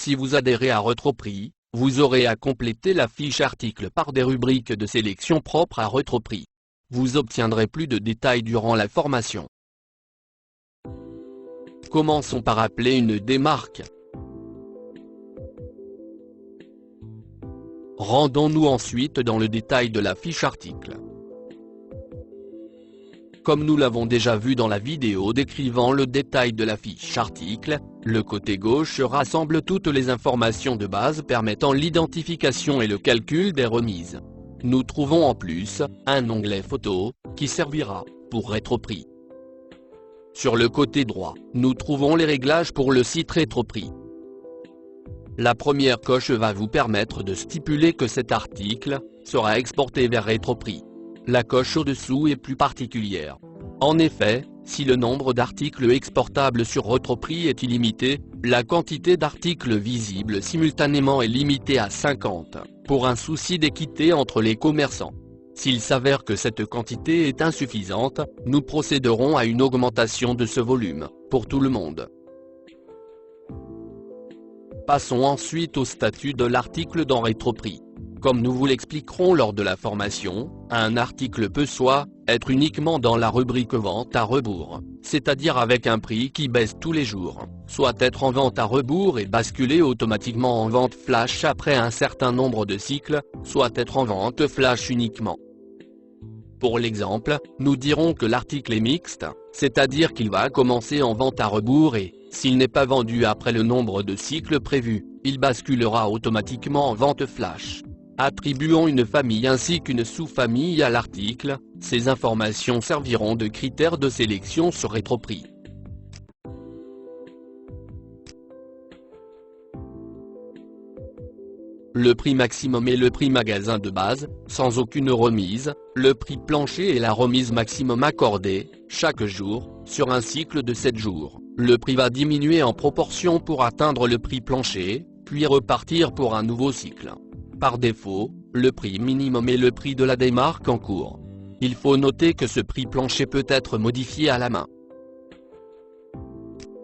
Si vous adhérez à Retroprix, vous aurez à compléter la fiche article par des rubriques de sélection propres à Retroprix. Vous obtiendrez plus de détails durant la formation. Commençons par appeler une démarque. Rendons-nous ensuite dans le détail de la fiche article. Comme nous l'avons déjà vu dans la vidéo décrivant le détail de la fiche article, le côté gauche rassemble toutes les informations de base permettant l'identification et le calcul des remises. Nous trouvons en plus un onglet photo, qui servira pour Retroprix. Sur le côté droit, nous trouvons les réglages pour le site Retroprix. La première coche va vous permettre de stipuler que cet article sera exporté vers Retroprix. La coche au-dessous est plus particulière. En effet, si le nombre d'articles exportables sur Retroprix est illimité, la quantité d'articles visibles simultanément est limitée à 50, pour un souci d'équité entre les commerçants. S'il s'avère que cette quantité est insuffisante, nous procéderons à une augmentation de ce volume, pour tout le monde. Passons ensuite au statut de l'article dans Retroprix. Comme nous vous l'expliquerons lors de la formation, un article peut soit être uniquement dans la rubrique vente à rebours, c'est-à-dire avec un prix qui baisse tous les jours, soit être en vente à rebours et basculer automatiquement en vente flash après un certain nombre de cycles, soit être en vente flash uniquement. Pour l'exemple, nous dirons que l'article est mixte, c'est-à-dire qu'il va commencer en vente à rebours et, s'il n'est pas vendu après le nombre de cycles prévus, il basculera automatiquement en vente flash. Attribuons une famille ainsi qu'une sous-famille à l'article, ces informations serviront de critères de sélection sur Retroprix. Le prix maximum est le prix magasin de base, sans aucune remise, le prix plancher est la remise maximum accordée, chaque jour, sur un cycle de 7 jours. Le prix va diminuer en proportion pour atteindre le prix plancher, puis repartir pour un nouveau cycle. Par défaut, le prix minimum est le prix de la démarque en cours. Il faut noter que ce prix plancher peut être modifié à la main.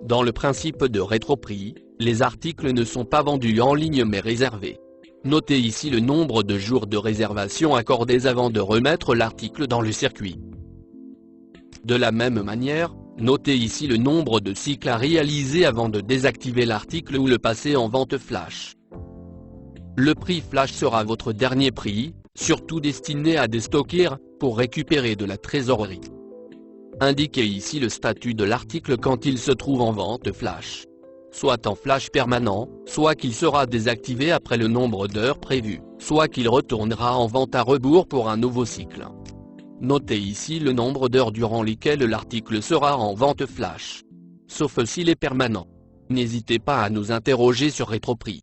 Dans le principe de Retroprix, les articles ne sont pas vendus en ligne mais réservés. Notez ici le nombre de jours de réservation accordés avant de remettre l'article dans le circuit. De la même manière, notez ici le nombre de cycles à réaliser avant de désactiver l'article ou le passer en vente flash. Le prix flash sera votre dernier prix, surtout destiné à déstocker, pour récupérer de la trésorerie. Indiquez ici le statut de l'article quand il se trouve en vente flash. Soit en flash permanent, soit qu'il sera désactivé après le nombre d'heures prévues, soit qu'il retournera en vente à rebours pour un nouveau cycle. Notez ici le nombre d'heures durant lesquelles l'article sera en vente flash. Sauf s'il est permanent. N'hésitez pas à nous interroger sur Retroprix.